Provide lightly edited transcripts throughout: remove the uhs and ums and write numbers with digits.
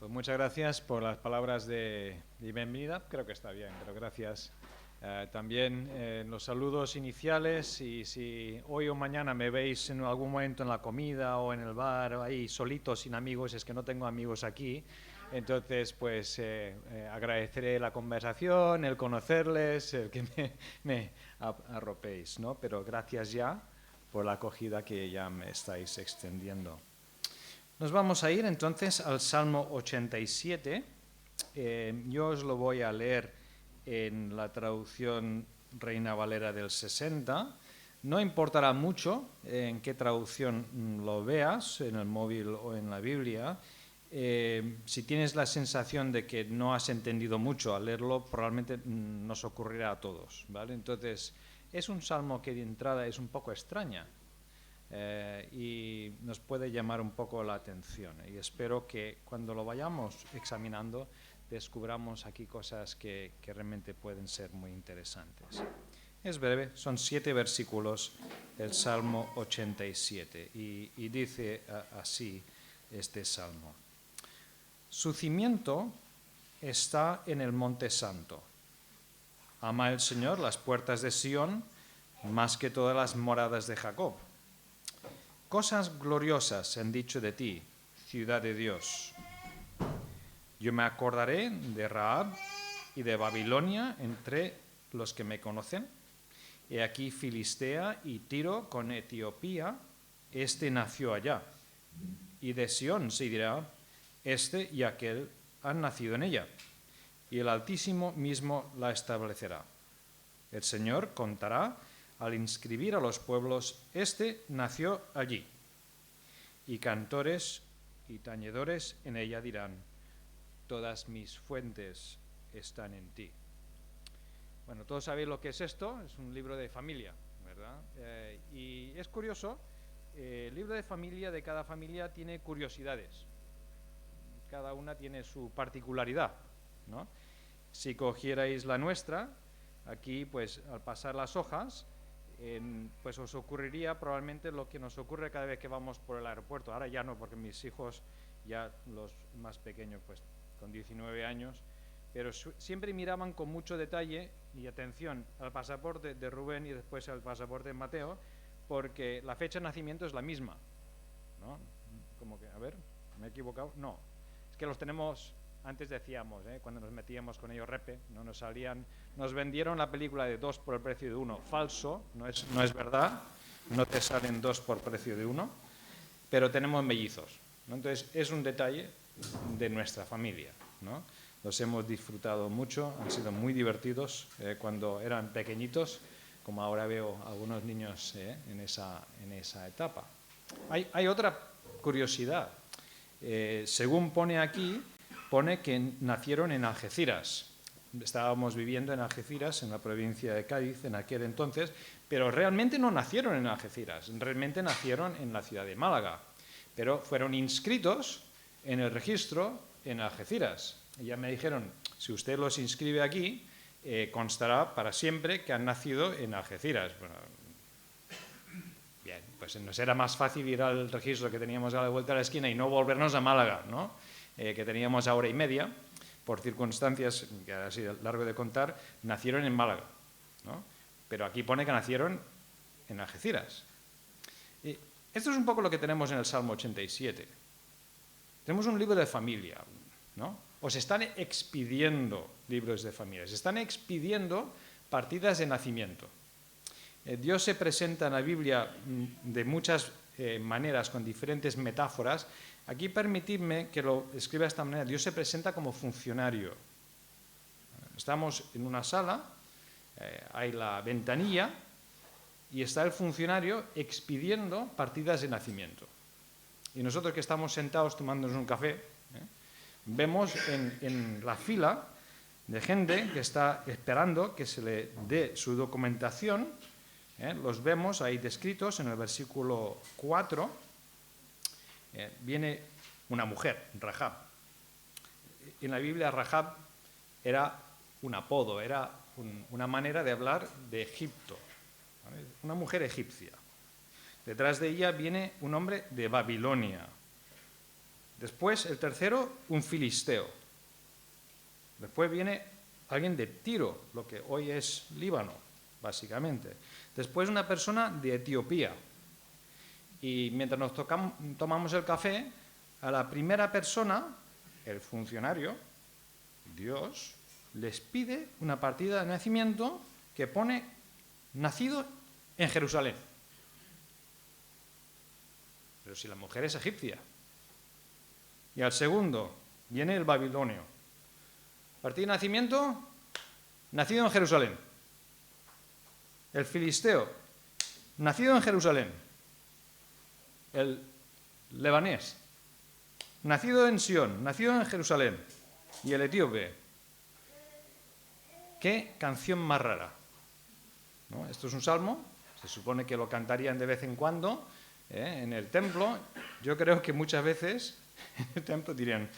Pues muchas gracias por las palabras de bienvenida. Creo que está bien, pero gracias. También los saludos iniciales, y si hoy o mañana me veis en algún momento en la comida o en el bar, ahí solito, sin amigos, es que no tengo amigos aquí. Entonces, pues agradeceré la conversación, el conocerles, el que me arropéis, ¿no? Pero gracias ya por la acogida que ya me estáis extendiendo. Nos vamos a ir entonces al Salmo 87. Yo os lo voy a leer en la traducción Reina Valera del 60. No importará mucho en qué traducción lo veas, en el móvil o en la Biblia. Si tienes la sensación de que no has entendido mucho al leerlo, probablemente nos ocurrirá a todos, ¿vale? Entonces, es un salmo que de entrada es un poco extraña. Y nos puede llamar un poco la atención. Y espero que cuando lo vayamos examinando descubramos aquí cosas que realmente pueden ser muy interesantes. Es breve, son 7 versículos del Salmo 87 y dice así este salmo. Su cimiento está en el monte santo. Ama el Señor las puertas de Sión más que todas las moradas de Jacob. Cosas gloriosas se han dicho de ti, ciudad de Dios. Yo me acordaré de Rahab y de Babilonia entre los que me conocen. He aquí Filistea y Tiro con Etiopía, este nació allá. Y de Sión se dirá, este y aquel han nacido en ella. Y el Altísimo mismo la establecerá. El Señor contará al inscribir a los pueblos, este nació allí. Y cantores y tañedores en ella dirán, todas mis fuentes están en ti. Bueno, todos sabéis lo que es esto, es un libro de familia, ¿verdad? Y es curioso, el libro de familia de cada familia tiene curiosidades, cada una tiene su particularidad, ¿no? Si cogierais la nuestra, aquí pues al pasar las hojas, pues os ocurriría probablemente lo que nos ocurre cada vez que vamos por el aeropuerto. Ahora ya no, porque mis hijos, ya los más pequeños, pues con 19 años, pero siempre miraban con mucho detalle y atención al pasaporte de Rubén y después al pasaporte de Mateo, porque la fecha de nacimiento es la misma, ¿no? Como que, a ver, ¿me he equivocado? No, es que los tenemos. Antes decíamos, cuando nos metíamos con ellos repe, no nos salían, nos vendieron la película de 2 por el precio de 1, falso, no es verdad, no te salen 2 por precio de 1, pero tenemos mellizos, ¿no? Entonces es un detalle de nuestra familia, ¿no? Los hemos disfrutado mucho, han sido muy divertidos cuando eran pequeñitos, como ahora veo algunos niños en esa etapa. Hay otra curiosidad, según pone aquí, pone que nacieron en Algeciras. Estábamos viviendo en Algeciras, en la provincia de Cádiz, en aquel entonces, pero realmente no nacieron en Algeciras, realmente nacieron en la ciudad de Málaga, pero fueron inscritos en el registro en Algeciras. Y ya me dijeron, si usted los inscribe aquí, constará para siempre que han nacido en Algeciras. Bueno, bien, pues nos era más fácil ir al registro que teníamos a la vuelta de la esquina y no volvernos a Málaga, ¿no? Que teníamos a hora y media, por circunstancias que ha sido largo de contar, nacieron en Málaga, ¿no? Pero aquí pone que nacieron en Algeciras. Y esto es un poco lo que tenemos en el Salmo 87. Tenemos un libro de familia, ¿no? Os están expidiendo libros de familia, se están expidiendo partidas de nacimiento. Dios se presenta en la Biblia de muchas maneras, con diferentes metáforas. Aquí permitidme que lo escriba de esta manera. Dios se presenta como funcionario. Estamos en una sala, hay la ventanilla y está el funcionario expidiendo partidas de nacimiento. Y nosotros que estamos sentados tomándonos un café, vemos en la fila de gente que está esperando que se le dé su documentación. Los vemos ahí descritos en el versículo 4. Viene una mujer, Rahab. En la Biblia Rahab era un apodo, era una manera de hablar de Egipto, ¿vale? Una mujer egipcia. Detrás de ella viene un hombre de Babilonia. Después, el tercero, un filisteo. Después viene alguien de Tiro, lo que hoy es Líbano, básicamente. Después una persona de Etiopía. Y mientras nos tomamos el café, a la primera persona, el funcionario, Dios, les pide una partida de nacimiento que pone nacido en Jerusalén. Pero si la mujer es egipcia. Y al segundo viene el babilonio. Partida de nacimiento, nacido en Jerusalén. El filisteo, nacido en Jerusalén. El lebanés, nacido en Sión, nacido en Jerusalén. Y el etíope. ¿Qué canción más rara? ¿No? Esto es un salmo, se supone que lo cantarían de vez en cuando en el templo. Yo creo que muchas veces en el templo dirían,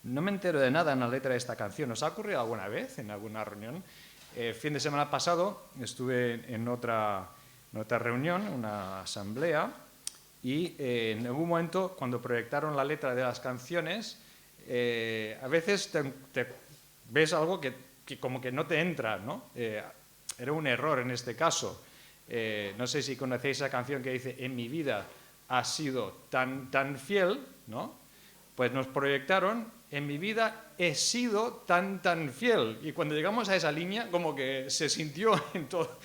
no me entero de nada en la letra de esta canción. ¿Os ha ocurrido alguna vez en alguna reunión? Fin de semana pasado estuve en otra reunión, una asamblea, y en algún momento, cuando proyectaron la letra de las canciones, a veces te ves algo que como que no te entra, ¿no? Era un error en este caso. No sé si conocéis esa canción que dice, en mi vida has sido tan fiel, ¿no? Pues nos proyectaron, en mi vida he sido tan fiel. Y cuando llegamos a esa línea, como que se sintió en todo,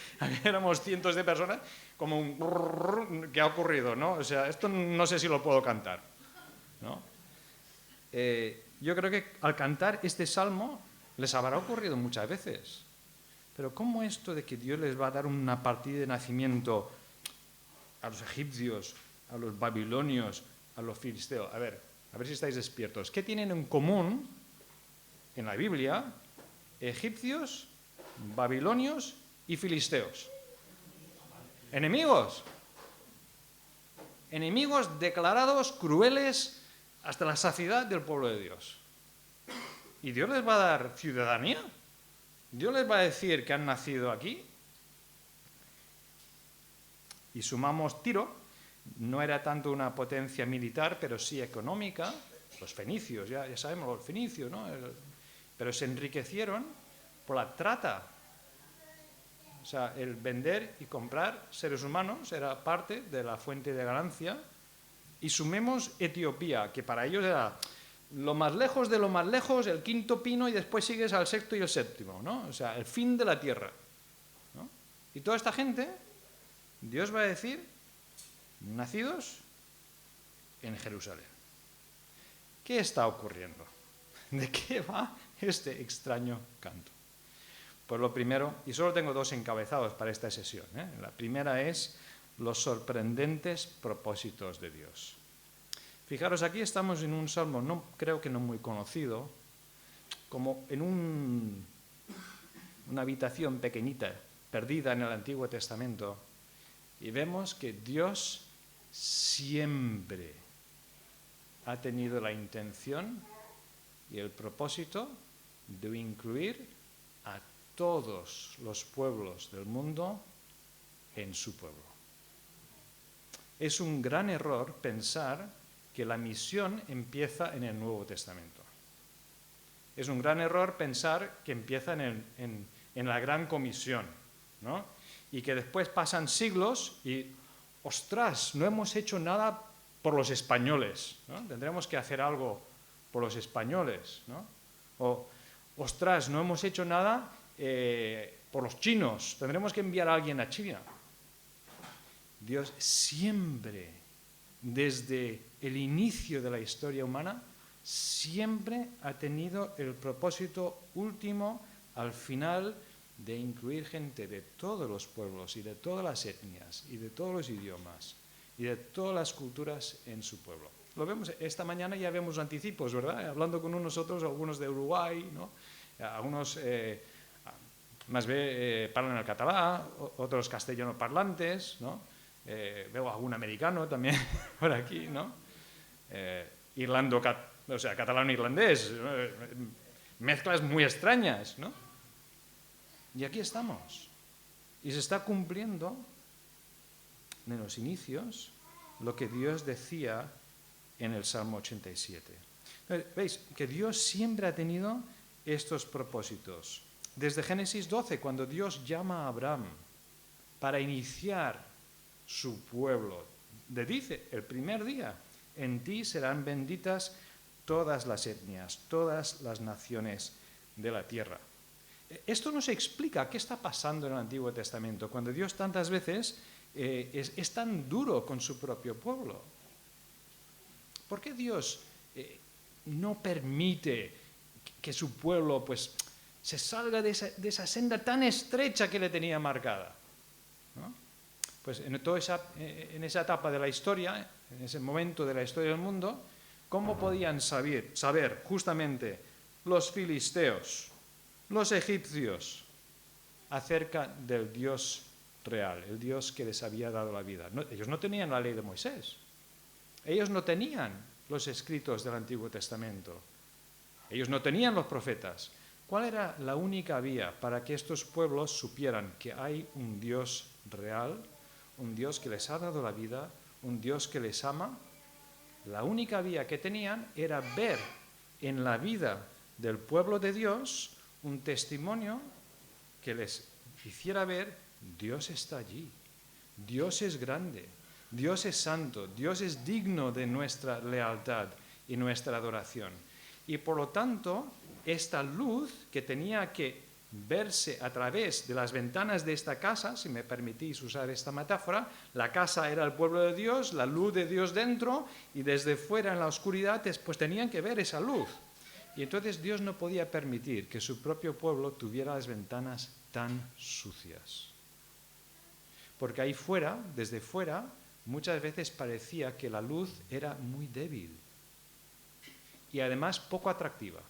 éramos cientos de personas, como un ¿qué ha ocurrido?, ¿no? O sea, esto no sé si lo puedo cantar, ¿no? Yo creo que al cantar este salmo les habrá ocurrido muchas veces. Pero ¿cómo esto de que Dios les va a dar una partida de nacimiento a los egipcios, a los babilonios, a los filisteos? A ver si estáis despiertos. ¿Qué tienen en común en la Biblia egipcios, babilonios y filisteos? Enemigos. Enemigos declarados, crueles, hasta la saciedad del pueblo de Dios. ¿Y Dios les va a dar ciudadanía? ¿Dios les va a decir que han nacido aquí? Y sumamos Tiro, no era tanto una potencia militar, pero sí económica. Los fenicios, ya sabemos los fenicios, ¿no? Pero se enriquecieron por la trata. O sea, el vender y comprar seres humanos era parte de la fuente de ganancia. Y sumemos Etiopía, que para ellos era lo más lejos de lo más lejos, el quinto pino, y después sigues al sexto y el séptimo, ¿no? O sea, el fin de la tierra, ¿no? Y toda esta gente, Dios va a decir, nacidos en Jerusalén. ¿Qué está ocurriendo? ¿De qué va este extraño canto? Pues lo primero, y solo tengo dos encabezados para esta sesión, ¿eh? La primera es los sorprendentes propósitos de Dios. Fijaros, aquí estamos en un salmo, creo que no muy conocido, como en una habitación pequeñita, perdida en el Antiguo Testamento, y vemos que Dios siempre ha tenido la intención y el propósito de incluir a todos los pueblos del mundo en su pueblo. Es un gran error pensar que la misión empieza en el Nuevo Testamento. Es un gran error pensar que empieza en la Gran Comisión, ¿no? Y que después pasan siglos y, ostras, no hemos hecho nada por los españoles, ¿no? Tendremos que hacer algo por los españoles, ¿no? O, ostras, no hemos hecho nada por los chinos, tendremos que enviar a alguien a China. Dios siempre, desde el inicio de la historia humana, siempre ha tenido el propósito último, al final, de incluir gente de todos los pueblos y de todas las etnias y de todos los idiomas y de todas las culturas en su pueblo. Lo vemos, esta mañana ya vemos anticipos, ¿verdad? Hablando con nosotros, algunos de Uruguay, ¿no? Algunos más bien hablan el catalán, otros castellano parlantes, ¿no? Veo algún americano también por aquí, ¿no? Catalano-irlandés, mezclas muy extrañas, ¿no? Y aquí estamos. Y se está cumpliendo en los inicios lo que Dios decía en el Salmo 87. ¿Veis? Que Dios siempre ha tenido estos propósitos. Desde Génesis 12, cuando Dios llama a Abraham para iniciar su pueblo, le dice el primer día, en ti serán benditas todas las etnias, todas las naciones de la tierra. Esto nos explica qué está pasando en el Antiguo Testamento, cuando Dios tantas veces es tan duro con su propio pueblo. ¿Por qué Dios no permite que su pueblo pues, se salga de esa senda tan estrecha que le tenía marcada? ¿No? Pues en esa etapa de la historia, en ese momento de la historia del mundo, ¿cómo podían saber justamente los filisteos, los egipcios, acerca del Dios real, el Dios que les había dado la vida? Ellos no tenían la ley de Moisés, ellos no tenían los escritos del Antiguo Testamento, ellos no tenían los profetas. ¿Cuál era la única vía para que estos pueblos supieran que hay un Dios real, un Dios que les ha dado la vida, un Dios que les ama? La única vía que tenían era ver en la vida del pueblo de Dios un testimonio que les hiciera ver: Dios está allí, Dios es grande, Dios es santo, Dios es digno de nuestra lealtad y nuestra adoración. Y por lo tanto, esta luz que tenía que verse a través de las ventanas de esta casa, si me permitís usar esta metáfora, la casa era el pueblo de Dios, la luz de Dios dentro, y desde fuera en la oscuridad pues tenían que ver esa luz. Y entonces Dios no podía permitir que su propio pueblo tuviera las ventanas tan sucias. Porque ahí fuera, desde fuera, muchas veces parecía que la luz era muy débil y además poco atractiva.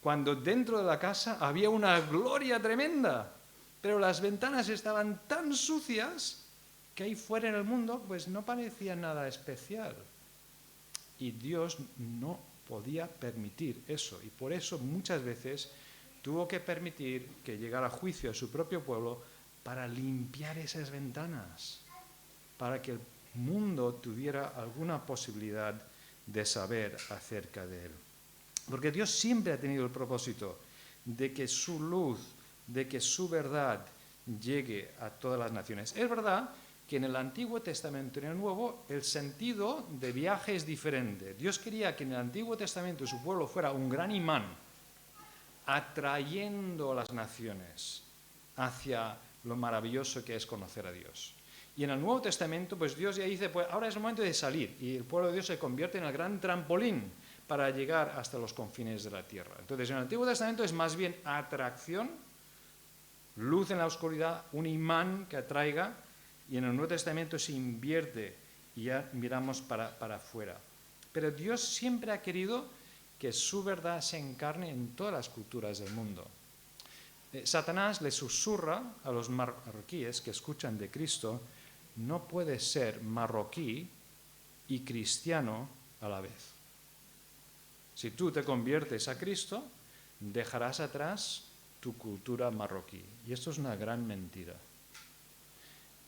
Cuando dentro de la casa había una gloria tremenda, pero las ventanas estaban tan sucias que ahí fuera en el mundo pues no parecía nada especial. Y Dios no podía permitir eso, y por eso muchas veces tuvo que permitir que llegara a juicio a su propio pueblo para limpiar esas ventanas, para que el mundo tuviera alguna posibilidad de saber acerca de él. Porque Dios siempre ha tenido el propósito de que su luz, de que su verdad llegue a todas las naciones. Es verdad que en el Antiguo Testamento y en el Nuevo el sentido de viaje es diferente. Dios quería que en el Antiguo Testamento su pueblo fuera un gran imán, atrayendo a las naciones hacia lo maravilloso que es conocer a Dios. Y en el Nuevo Testamento, pues Dios ya dice, pues ahora es el momento de salir, y el pueblo de Dios se convierte en el gran trampolín para llegar hasta los confines de la tierra. Entonces, en el Antiguo Testamento es más bien atracción, luz en la oscuridad, un imán que atraiga, y en el Nuevo Testamento se invierte y ya miramos para afuera. Pero Dios siempre ha querido que su verdad se encarne en todas las culturas del mundo. Satanás le susurra a los marroquíes que escuchan de Cristo: no puedes ser marroquí y cristiano a la vez. Si tú te conviertes a Cristo, dejarás atrás tu cultura marroquí. Y esto es una gran mentira.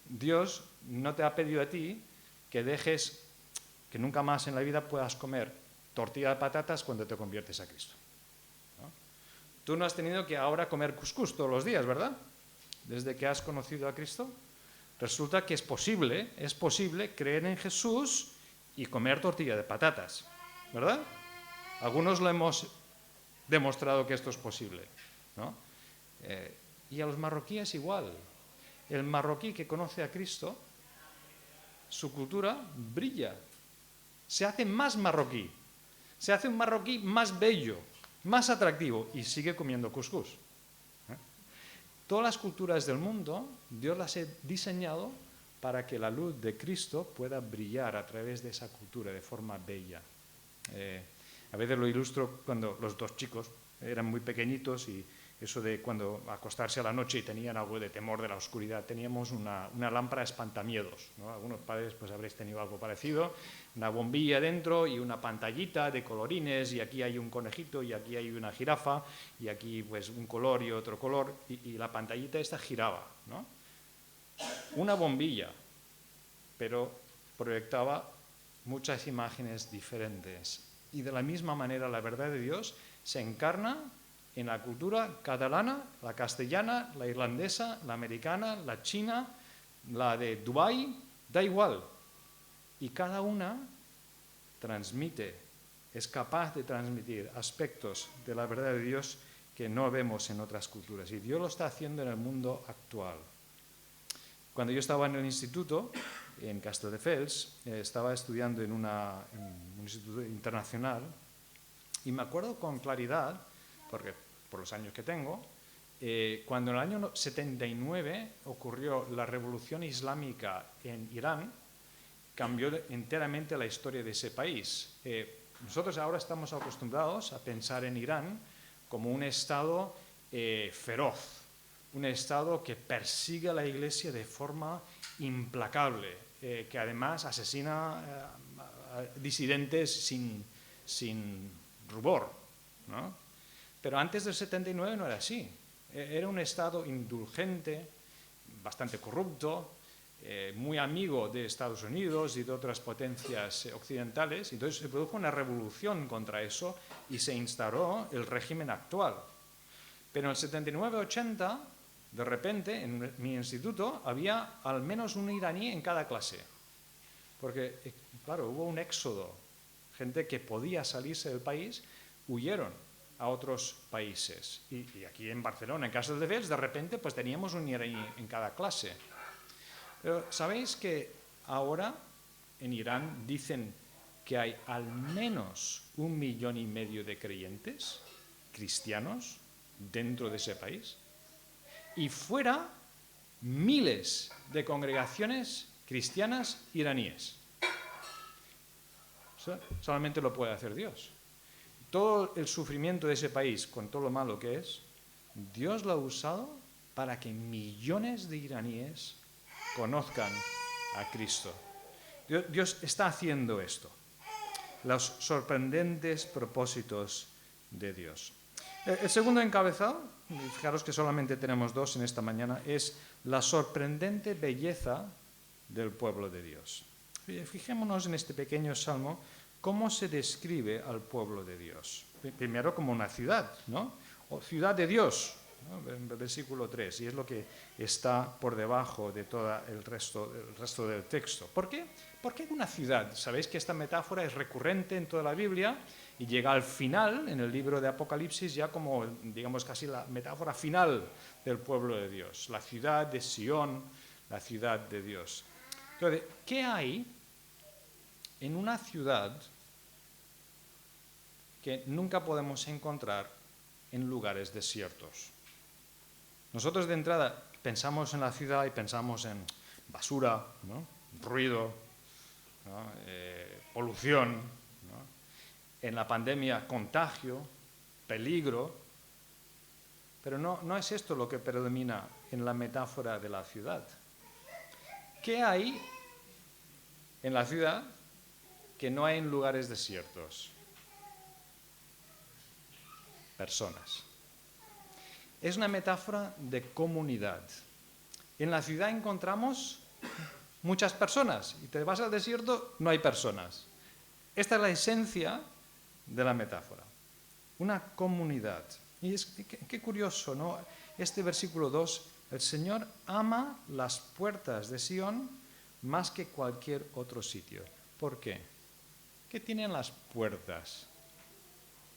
Dios no te ha pedido a ti que dejes, que nunca más en la vida puedas comer tortilla de patatas cuando te conviertes a Cristo, ¿no? Tú no has tenido que ahora comer cuscús todos los días, ¿verdad? Desde que has conocido a Cristo. Resulta que es posible creer en Jesús y comer tortilla de patatas, ¿verdad? Algunos lo hemos demostrado que esto es posible, ¿no? Y a los marroquíes igual. El marroquí que conoce a Cristo, su cultura brilla, se hace más marroquí, se hace un marroquí más bello, más atractivo, y sigue comiendo cuscús. Todas las culturas del mundo, Dios las ha diseñado para que la luz de Cristo pueda brillar a través de esa cultura de forma bella. A veces lo ilustro cuando los dos chicos eran muy pequeñitos, y eso de cuando acostarse a la noche y tenían algo de temor de la oscuridad, teníamos una lámpara espantamiedos, ¿no? Algunos padres pues habréis tenido algo parecido, una bombilla dentro y una pantallita de colorines, y aquí hay un conejito y aquí hay una jirafa y aquí pues un color y otro color, y la pantallita esta giraba, ¿no? Una bombilla, pero proyectaba muchas imágenes diferentes Y de la misma manera la verdad de Dios se encarna en la cultura catalana, la castellana, la irlandesa, la americana, la china, la de Dubái, da igual. Y cada una transmite, es capaz de transmitir aspectos de la verdad de Dios que no vemos en otras culturas. Y Dios lo está haciendo en el mundo actual. Cuando yo estaba en el instituto, en Castelldefels, estaba estudiando en un instituto internacional, y me acuerdo con claridad, porque por los años que tengo, cuando en el año 79 ocurrió la revolución islámica en Irán, cambió enteramente la historia de ese país. Nosotros ahora estamos acostumbrados a pensar en Irán como un estado feroz, un estado que persigue a la Iglesia de forma implacable, que además asesina a disidentes sin rubor, ¿no? Pero antes del 79 no era así. Era un estado indulgente, bastante corrupto, muy amigo de Estados Unidos y de otras potencias occidentales. Entonces se produjo una revolución contra eso y se instauró el régimen actual. Pero en el 79-80, de repente, en mi instituto había al menos un iraní en cada clase. Porque, claro, hubo un éxodo. Gente que podía salirse del país, huyeron a otros países. Y aquí en Barcelona, en Castelldefels, de repente, pues teníamos un iraní en cada clase. Pero ¿sabéis que ahora en Irán dicen que hay al menos 1,5 millones de creyentes cristianos dentro de ese país? Y fuera, miles de congregaciones cristianas iraníes. Solamente lo puede hacer Dios. Todo el sufrimiento de ese país, con todo lo malo que es, Dios lo ha usado para que millones de iraníes conozcan a Cristo. Dios está haciendo esto. Los sorprendentes propósitos de Dios. El segundo encabezado, fijaros que solamente tenemos 2 en esta mañana, es la sorprendente belleza del pueblo de Dios. Fijémonos en este pequeño salmo cómo se describe al pueblo de Dios. Primero como una ciudad, ¿no? O ciudad de Dios, ¿no? En el versículo 3, y es lo que está por debajo de todo el resto del texto. ¿Por qué? Porque una ciudad, sabéis que esta metáfora es recurrente en toda la Biblia y llega al final, en el libro de Apocalipsis, ya como, digamos, casi la metáfora final del pueblo de Dios, la ciudad de Sión, la ciudad de Dios. Entonces, ¿qué hay en una ciudad que nunca podemos encontrar en lugares desiertos? Nosotros de entrada pensamos en la ciudad y pensamos en basura, ¿no? Ruido, ¿no? Polución, ¿no? En la pandemia, contagio, peligro. Pero no es esto lo que predomina en la metáfora de la ciudad. ¿Qué hay en la ciudad que no hay en lugares desiertos? Personas. Es una metáfora de comunidad. En la ciudad encontramos muchas personas y te vas al desierto, no hay personas. Esta es la esencia de la metáfora. Una comunidad. Y es qué curioso, ¿no? Este versículo 2, el Señor ama las puertas de Sión más que cualquier otro sitio. ¿Por qué? ¿Qué tienen las puertas?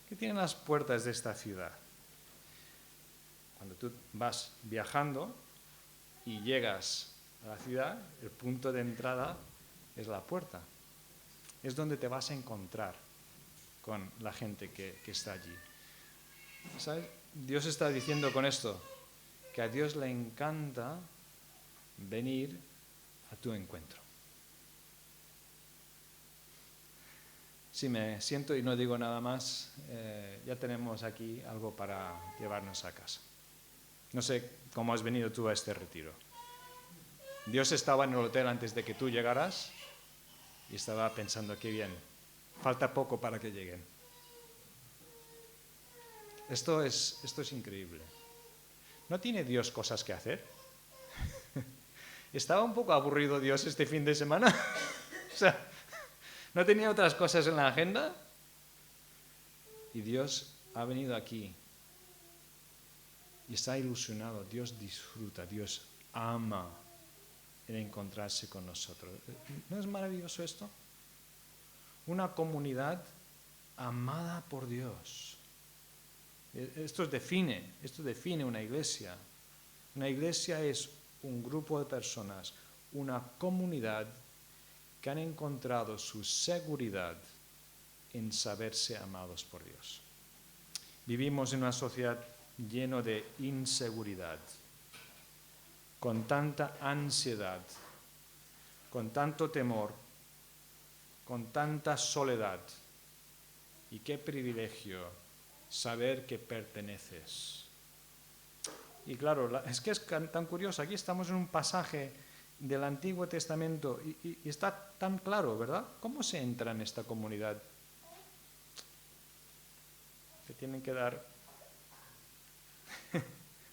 ¿Qué tienen las puertas de esta ciudad? Cuando tú vas viajando y llegas a la ciudad, el punto de entrada es la puerta. Es donde te vas a encontrar con la gente que está allí. ¿Sabes? Dios está diciendo con esto que a Dios le encanta venir a tu encuentro. Si me siento y no digo nada más, ya tenemos aquí algo para llevarnos a casa. No sé cómo has venido tú a este retiro. Dios estaba en el hotel antes de que tú llegaras y estaba pensando, qué bien, falta poco para que lleguen. Esto es increíble. ¿No tiene Dios cosas que hacer? ¿Estaba un poco aburrido Dios este fin de semana? O sea, ¿no tenía otras cosas en la agenda? Y Dios ha venido aquí y está ilusionado. Dios disfruta, Dios ama el encontrarse con nosotros. ¿No es maravilloso esto? Una comunidad amada por Dios. Esto define una iglesia. Una iglesia es un grupo de personas, una comunidad que han encontrado su seguridad en saberse amados por Dios. Vivimos en una sociedad llena de inseguridad, con tanta ansiedad, con tanto temor, con tanta soledad. Y qué privilegio saber que perteneces. Y claro, es que es tan curioso. Aquí estamos en un pasaje del Antiguo Testamento y está tan claro, ¿verdad? ¿Cómo se entra en esta comunidad? Te tienen que dar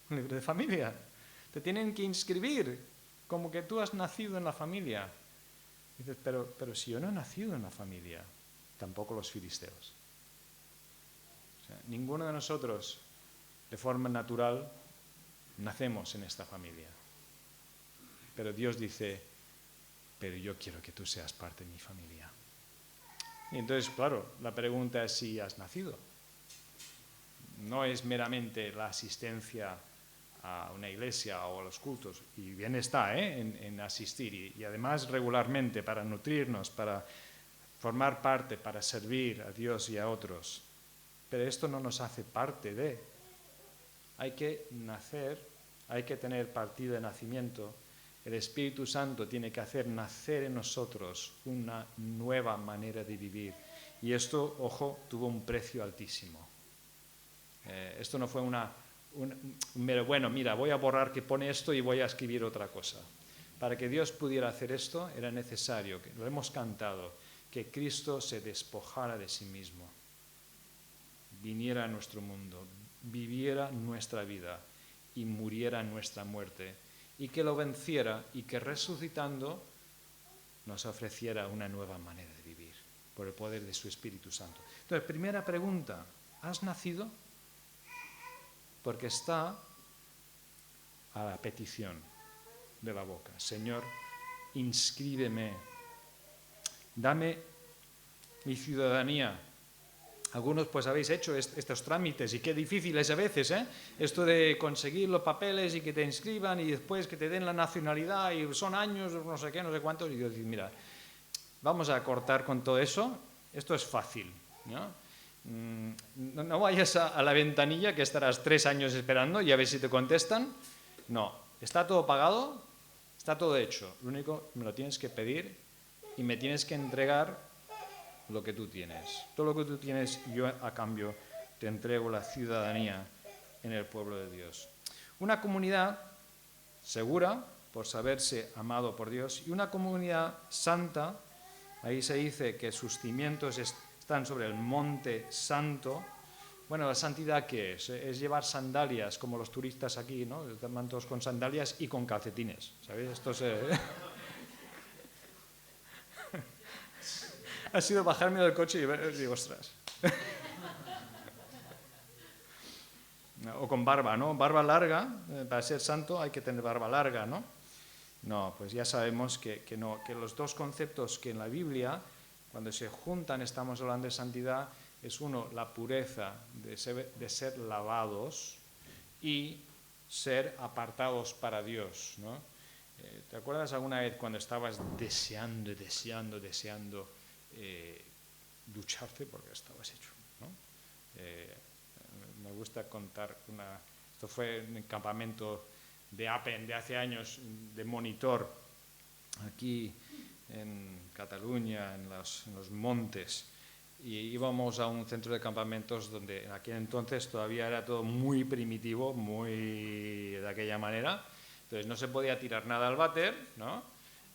un libro de familia. Te tienen que inscribir como que tú has nacido en la familia. Y dices, pero si yo no he nacido en la familia, tampoco los filisteos. O sea, ninguno de nosotros, de forma natural, nacemos en esta familia. Pero Dios dice, pero yo quiero que tú seas parte de mi familia. Y entonces, claro, la pregunta es si has nacido. No es meramente la asistencia a una iglesia o a los cultos, y bien está en asistir, y además regularmente para nutrirnos, para formar parte, para servir a Dios y a otros. Pero esto no nos hace parte de. Hay que nacer, hay que tener partido de nacimiento. El Espíritu Santo tiene que hacer nacer en nosotros una nueva manera de vivir. Y esto, ojo, tuvo un precio altísimo. Esto no fue un mero, bueno, mira, voy a borrar que pone esto y voy a escribir otra cosa. Para que Dios pudiera hacer esto, era necesario, que lo hemos cantado, que Cristo se despojara de sí mismo, viniera a nuestro mundo, viviera nuestra vida y muriera nuestra muerte, y que lo venciera y que resucitando nos ofreciera una nueva manera de vivir por el poder de su Espíritu Santo. Entonces, primera pregunta, ¿has nacido? Porque está a la petición de la boca. Señor, inscríbeme, dame mi ciudadanía. Algunos pues habéis hecho estos trámites y qué difícil es a veces, esto de conseguir los papeles y que te inscriban y después que te den la nacionalidad y son años, no sé qué, no sé cuántos, y yo digo, mira, vamos a cortar con todo eso, esto es fácil, ¿no? No vayas a la ventanilla que estarás 3 años esperando y a ver si te contestan. No, está todo pagado, está todo hecho. Lo único, me lo tienes que pedir y me tienes que entregar lo que tú tienes. Todo lo que tú tienes, yo a cambio te entrego la ciudadanía en el pueblo de Dios. Una comunidad segura por saberse amado por Dios y una comunidad santa. Ahí se dice que sus cimientos están sobre el monte santo. Bueno, ¿la santidad qué es? Es llevar sandalias, como los turistas aquí, ¿no? Están todos con sandalias y con calcetines, ¿sabéis? Esto ha sido bajarme del coche y digo, ostras. O con barba, ¿no? Barba larga, para ser santo hay que tener barba larga, ¿no? No, pues ya sabemos que no, que los dos conceptos que en la Biblia, cuando se juntan, estamos hablando de santidad, es uno, la pureza de ser lavados y ser apartados para Dios, ¿no? ¿Te acuerdas alguna vez cuando estabas deseando ducharte porque estabas hecho, ¿no? Me gusta contar esto fue en el campamento de APEN de hace años, de monitor, aquí en Cataluña, en los montes, y íbamos a un centro de campamentos donde en aquel entonces todavía era todo muy primitivo, muy de aquella manera, entonces no se podía tirar nada al váter, ¿no?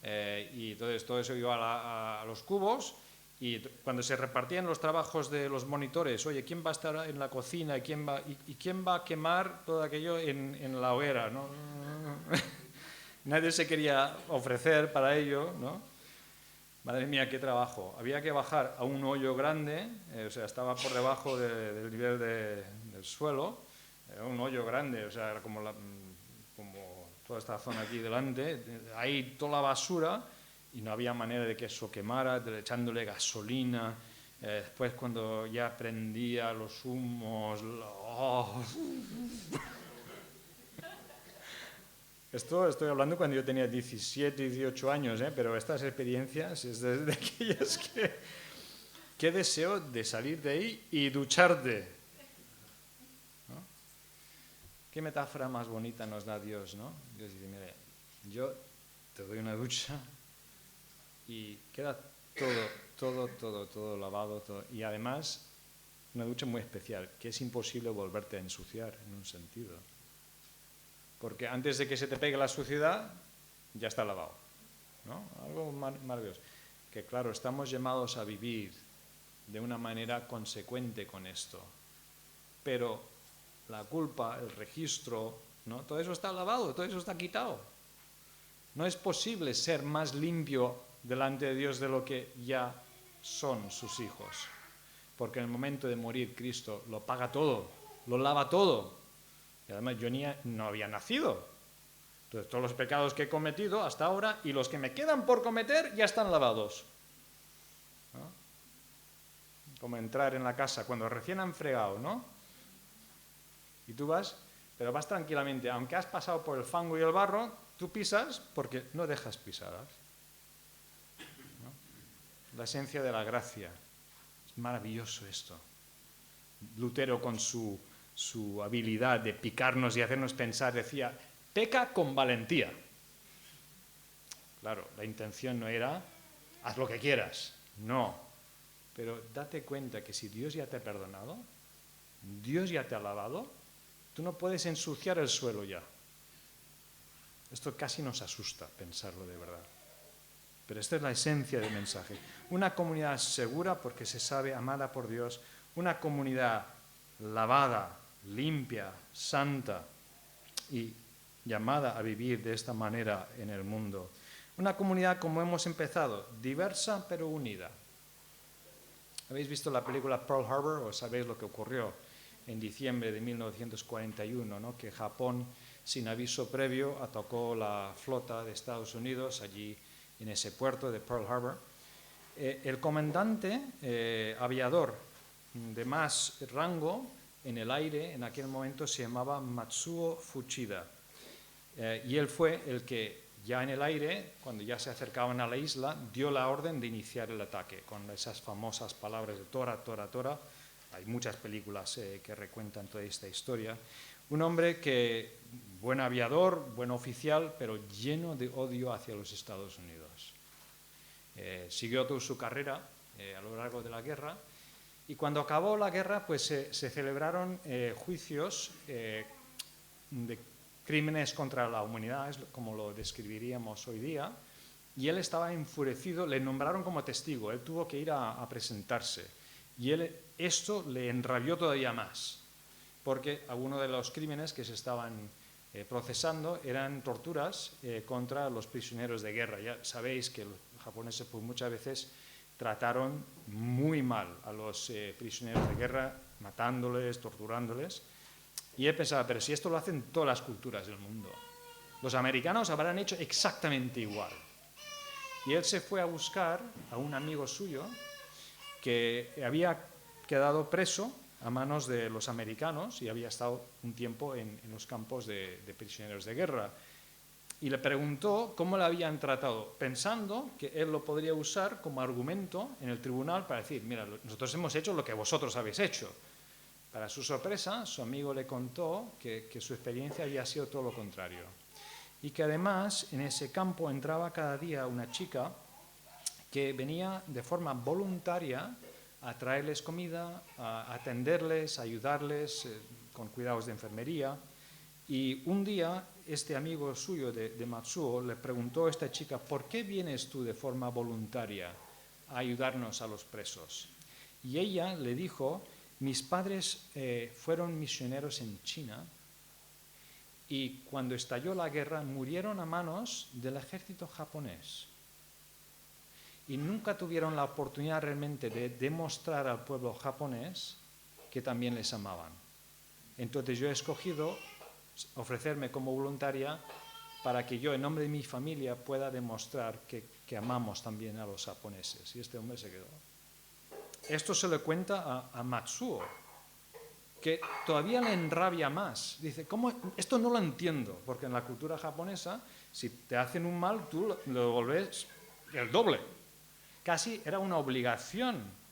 Y entonces todo eso iba a los cubos. Y cuando se repartían los trabajos de los monitores, oye, ¿quién va a estar en la cocina? ¿Quién va a quemar todo aquello en la hoguera, ¿no? Nadie se quería ofrecer para ello, ¿no? Madre mía, qué trabajo. Había que bajar a un hoyo grande, o sea, estaba por debajo del nivel del suelo, era un hoyo grande, o sea, era como, como toda esta zona aquí delante, ahí toda la basura y no había manera de que eso quemara, echándole gasolina. Después cuando ya prendía los humos, ¡oh! Esto estoy hablando cuando yo tenía 17, 18 años, pero estas experiencias es desde aquellas que... Qué deseo de salir de ahí y ducharte, ¿no? Qué metáfora más bonita nos da Dios, ¿no? Dios dice, mire, yo te doy una ducha y queda todo lavado, todo. Y además, una ducha muy especial, que es imposible volverte a ensuciar en un sentido. Porque antes de que se te pegue la suciedad, ya está lavado, ¿no? Algo maravilloso. Que claro, estamos llamados a vivir de una manera consecuente con esto. Pero la culpa, el registro, ¿no? Todo eso está lavado, todo eso está quitado. No es posible ser más limpio delante de Dios de lo que ya son sus hijos. Porque en el momento de morir Cristo lo paga todo, lo lava todo. Y además yo no había nacido. Entonces todos los pecados que he cometido hasta ahora y los que me quedan por cometer ya están lavados, ¿no? Como entrar en la casa cuando recién han fregado, ¿no? Y tú vas, pero vas tranquilamente, aunque has pasado por el fango y el barro, tú pisas porque no dejas pisadas, ¿no? La esencia de la gracia. Es maravilloso esto. Lutero con su habilidad de picarnos y hacernos pensar decía, peca con valentía. Claro, la intención no era, haz lo que quieras, no. Pero date cuenta que si Dios ya te ha perdonado, Dios ya te ha lavado, tú no puedes ensuciar el suelo ya. Esto casi nos asusta pensarlo de verdad. Pero esta es la esencia del mensaje. Una comunidad segura porque se sabe amada por Dios, una comunidad lavada, limpia, santa y llamada a vivir de esta manera en el mundo. Una comunidad, como hemos empezado, diversa pero unida. ¿Habéis visto la película Pearl Harbor o sabéis lo que ocurrió en diciembre de 1941, ¿no? Que Japón, sin aviso previo, atacó la flota de Estados Unidos allí en ese puerto de Pearl Harbor? El comandante aviador de más rango en el aire en aquel momento se llamaba Matsuo Fuchida, y él fue el que ya en el aire, cuando ya se acercaban a la isla, dio la orden de iniciar el ataque con esas famosas palabras de Tora, Tora, Tora. Hay muchas películas que recuentan toda esta historia. Un hombre que, buen aviador, buen oficial, pero lleno de odio hacia los Estados Unidos. Siguió toda su carrera a lo largo de la guerra. Y cuando acabó la guerra, pues se celebraron juicios de crímenes contra la humanidad, es como lo describiríamos hoy día, y él estaba enfurecido, le nombraron como testigo, él tuvo que ir a presentarse, y esto le enrabió todavía más, porque algunos de los crímenes que se estaban procesando eran torturas contra los prisioneros de guerra. Ya sabéis que los japoneses pues, muchas veces trataron muy mal a los prisioneros de guerra, matándoles, torturándoles. Y él pensaba, pero si esto lo hacen todas las culturas del mundo, los americanos habrán hecho exactamente igual. Y él se fue a buscar a un amigo suyo que había quedado preso a manos de los americanos y había estado un tiempo en los campos de prisioneros de guerra. Y le preguntó cómo le habían tratado, pensando que él lo podría usar como argumento en el tribunal para decir, mira, nosotros hemos hecho lo que vosotros habéis hecho. Para su sorpresa, su amigo le contó que su experiencia había sido todo lo contrario. Y que además en ese campo entraba cada día una chica que venía de forma voluntaria a traerles comida, a atenderles, a ayudarles con cuidados de enfermería. Y un día este amigo suyo de Matsuo le preguntó a esta chica, ¿por qué vienes tú de forma voluntaria a ayudarnos a los presos? Y ella le dijo, mis padres fueron misioneros en China y cuando estalló la guerra murieron a manos del ejército japonés. y nunca tuvieron la oportunidad realmente de demostrar al pueblo japonés que también les amaban. Entonces yo he escogido ofrecerme como voluntaria para que yo, en nombre de mi familia, pueda demostrar que amamos también a los japoneses. Y este hombre se quedó. Esto se le cuenta a Matsuo, que todavía le enrabia más. Dice, ¿cómo? Esto no lo entiendo, porque en la cultura japonesa, si te hacen un mal, tú lo devuelves el doble. Casi era una obligación.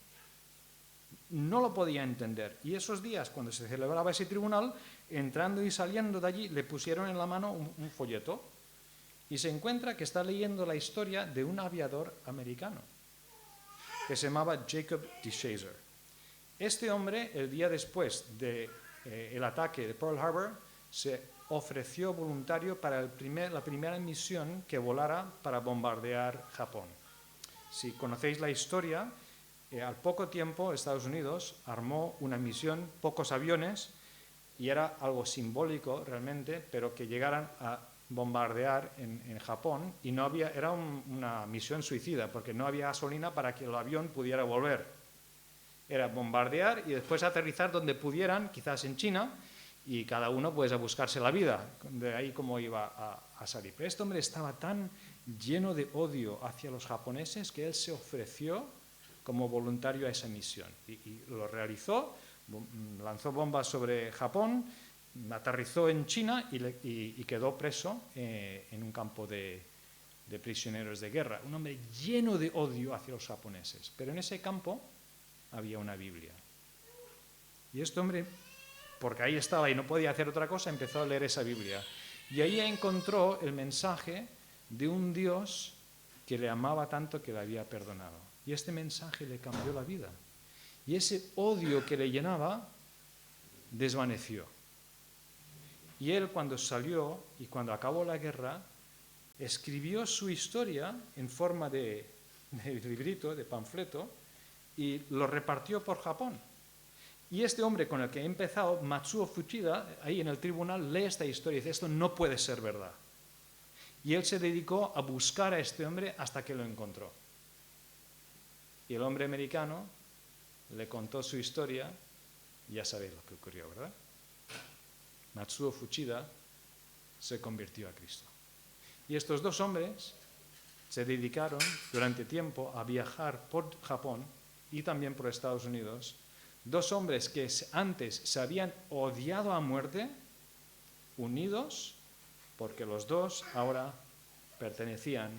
No lo podía entender. Y esos días, cuando se celebraba ese tribunal, entrando y saliendo de allí, le pusieron en la mano un folleto y se encuentra que está leyendo la historia de un aviador americano que se llamaba Jacob DeShazer. Este hombre, el día después del ataque de Pearl Harbor, se ofreció voluntario para la primera misión que volara para bombardear Japón. Si conocéis la historia, al poco tiempo Estados Unidos armó una misión, pocos aviones, y era algo simbólico realmente, pero que llegaran a bombardear en Japón, y no había, era una misión suicida, porque no había gasolina para que el avión pudiera volver. Era bombardear y después aterrizar donde pudieran, quizás en China, y cada uno pues a buscarse la vida, de ahí cómo iba a salir. Pero este hombre estaba tan lleno de odio hacia los japoneses que él se ofreció como voluntario a esa misión y lo realizó, lanzó bombas sobre Japón, aterrizó en China y quedó preso en un campo de prisioneros de guerra. Un hombre lleno de odio hacia los japoneses, pero en ese campo había una Biblia. Y este hombre, porque ahí estaba y no podía hacer otra cosa, empezó a leer esa Biblia. Y ahí encontró el mensaje de un Dios que le amaba tanto que le había perdonado. Y este mensaje le cambió la vida. Y ese odio que le llenaba desvaneció. Y él, cuando salió y cuando acabó la guerra, escribió su historia en forma de librito, de panfleto, y lo repartió por Japón. Y este hombre con el que he empezado, Matsuo Fuchida, ahí en el tribunal, lee esta historia y dice, esto no puede ser verdad. Y él se dedicó a buscar a este hombre hasta que lo encontró. Y el hombre americano le contó su historia, y ya sabéis lo que ocurrió, ¿verdad? Matsuo Fuchida se convirtió a Cristo. Y estos dos hombres se dedicaron durante tiempo a viajar por Japón y también por Estados Unidos. Dos hombres que antes se habían odiado a muerte, unidos, porque los dos ahora pertenecían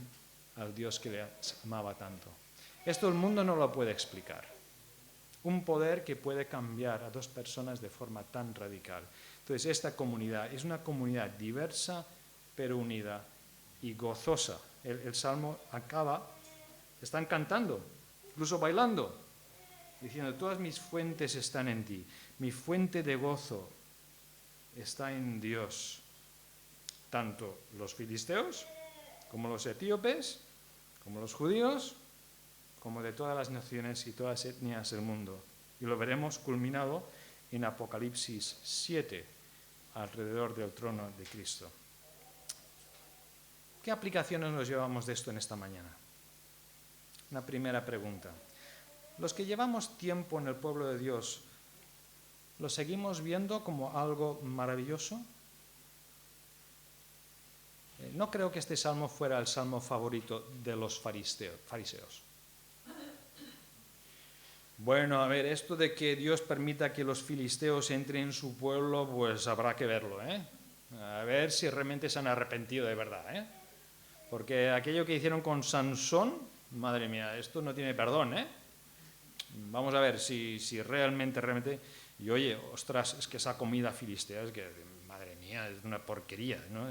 al Dios que les amaba tanto. Esto el mundo no lo puede explicar. Un poder que puede cambiar a dos personas de forma tan radical. Entonces, esta comunidad es una comunidad diversa, pero unida y gozosa. El salmo acaba, están cantando, incluso bailando, diciendo, todas mis fuentes están en ti. Mi fuente de gozo está en Dios. Tanto los filisteos, como los etíopes, como los judíos, como de todas las naciones y todas las etnias del mundo. Y lo veremos culminado en Apocalipsis 7, alrededor del trono de Cristo. ¿Qué aplicaciones nos llevamos de esto en esta mañana? Una primera pregunta. Los que llevamos tiempo en el pueblo de Dios, ¿lo seguimos viendo como algo maravilloso? No creo que este salmo fuera el salmo favorito de los fariseos. Bueno, a ver, esto de que Dios permita que los filisteos entren en su pueblo, pues habrá que verlo, ¿eh? A ver si realmente se han arrepentido de verdad, ¿eh? Porque aquello que hicieron con Sansón, madre mía, esto no tiene perdón, ¿eh? Vamos a ver si realmente... Y oye, ostras, es que esa comida filistea es que, madre mía, es una porquería, ¿no?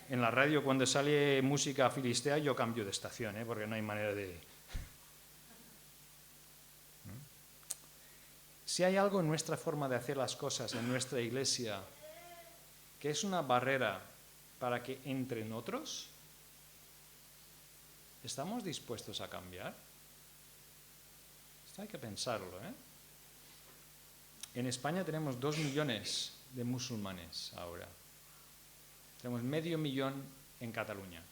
En la radio cuando sale música filistea yo cambio de estación, ¿eh? Porque no hay manera de... Si hay algo en nuestra forma de hacer las cosas, en nuestra iglesia, que es una barrera para que entren otros, ¿estamos dispuestos a cambiar? Esto hay que pensarlo, ¿eh? En España tenemos 2 millones de musulmanes ahora. Tenemos 500.000 en Cataluña.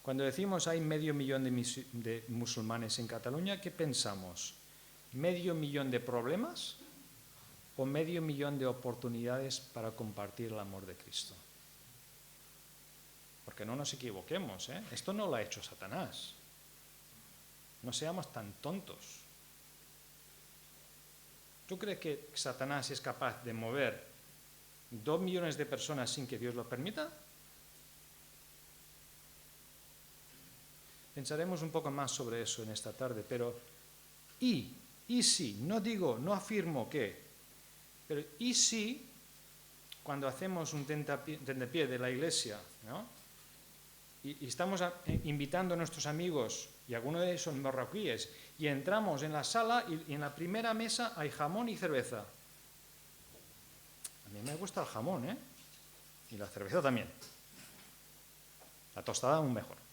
Cuando decimos hay medio millón de musulmanes en Cataluña, ¿qué pensamos? ¿Medio millón de problemas o medio millón de oportunidades para compartir el amor de Cristo? Porque no nos equivoquemos, ¿eh? Esto no lo ha hecho Satanás. No seamos tan tontos. ¿Tú crees que Satanás es capaz de mover 2 millones de personas sin que Dios lo permita? Pensaremos un poco más sobre eso en esta tarde, pero y si, no afirmo que, pero y si cuando hacemos un tentempié de la iglesia, ¿no? y estamos invitando a nuestros amigos, y algunos de ellos son marroquíes, y entramos en la sala y en la primera mesa hay jamón y cerveza. A mí me gusta el jamón, ¿eh? Y la cerveza también. La tostada aún mejor.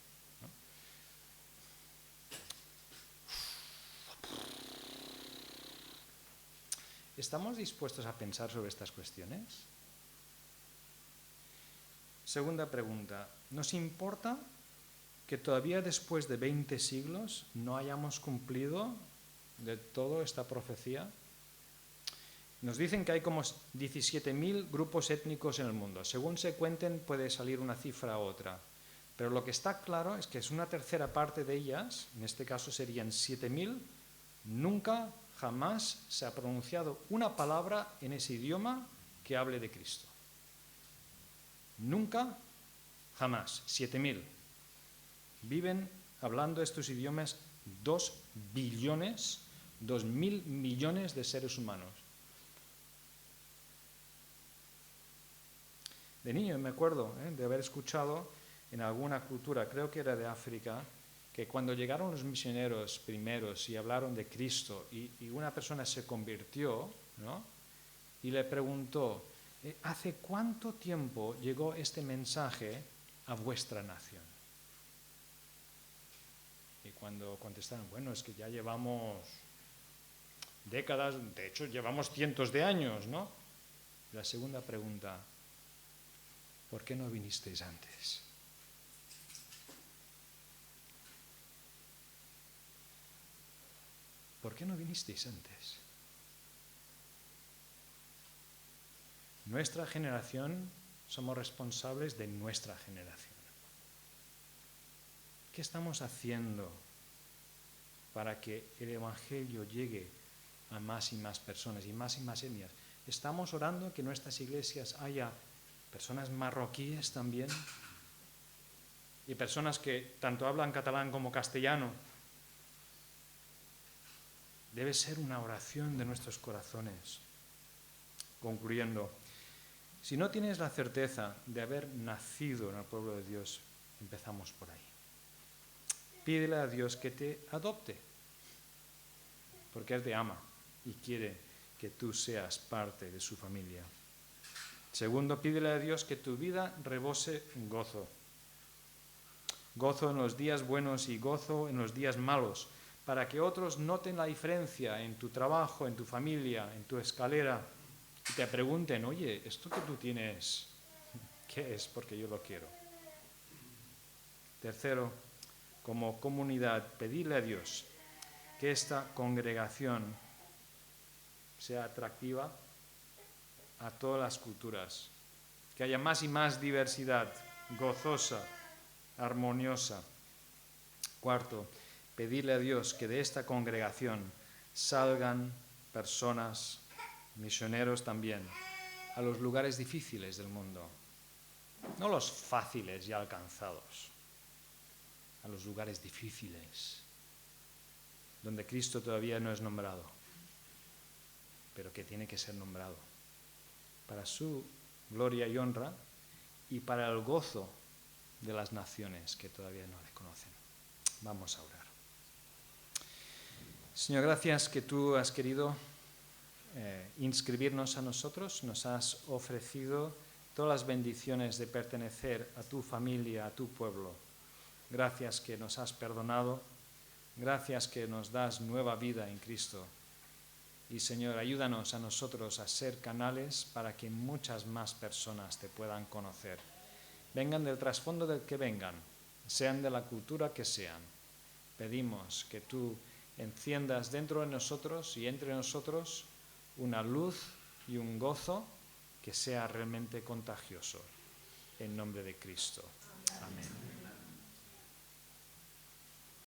¿Estamos dispuestos a pensar sobre estas cuestiones? Segunda pregunta. ¿Nos importa que todavía después de 20 siglos no hayamos cumplido de todo esta profecía? Nos dicen que hay como 17.000 grupos étnicos en el mundo. Según se cuenten puede salir una cifra u otra. Pero lo que está claro es que es una tercera parte de ellas, en este caso serían 7.000, nunca, jamás se ha pronunciado una palabra en ese idioma que hable de Cristo. Nunca, jamás. 7.000. Viven hablando estos idiomas 2 billones, 2.000 millones de seres humanos. De niño me acuerdo de haber escuchado en alguna cultura, creo que era de África, que cuando llegaron los misioneros primeros y hablaron de Cristo y una persona se convirtió, ¿no? Y le preguntó, ¿hace cuánto tiempo llegó este mensaje a vuestra nación? Y cuando contestaron, bueno, es que ya llevamos décadas, de hecho llevamos cientos de años, ¿no? La segunda pregunta, ¿por qué no vinisteis antes? ¿Por qué no vinisteis antes? Nuestra generación somos responsables de nuestra generación. ¿Qué estamos haciendo para que el Evangelio llegue a más y más personas y más etnias? ¿Estamos orando que en nuestras iglesias haya personas marroquíes también? Y personas que tanto hablan catalán como castellano. Debe ser una oración de nuestros corazones. Concluyendo, si no tienes la certeza de haber nacido en el pueblo de Dios, empezamos por ahí. Pídele a Dios que te adopte, porque Él te ama y quiere que tú seas parte de su familia. Segundo, pídele a Dios que tu vida rebose en gozo. Gozo en los días buenos y gozo en los días malos, para que otros noten la diferencia en tu trabajo, en tu familia, en tu escalera, y te pregunten, oye, ¿esto que tú tienes, qué es? Porque yo lo quiero. Tercero, como comunidad, pedirle a Dios que esta congregación sea atractiva a todas las culturas, que haya más y más diversidad, gozosa, armoniosa. Cuarto, pedirle a Dios que de esta congregación salgan personas, misioneros también, a los lugares difíciles del mundo, no los fáciles y alcanzados, a los lugares difíciles, donde Cristo todavía no es nombrado, pero que tiene que ser nombrado, para su gloria y honra y para el gozo de las naciones que todavía no le conocen. Vamos a orar. Señor, gracias que tú has querido inscribirnos a nosotros, nos has ofrecido todas las bendiciones de pertenecer a tu familia, a tu pueblo. Gracias que nos has perdonado, gracias que nos das nueva vida en Cristo. Y Señor, ayúdanos a nosotros a ser canales para que muchas más personas te puedan conocer. Vengan del trasfondo del que vengan, sean de la cultura que sean. Pedimos que tú enciendas dentro de nosotros y entre nosotros una luz y un gozo que sea realmente contagioso. En nombre de Cristo. Amén.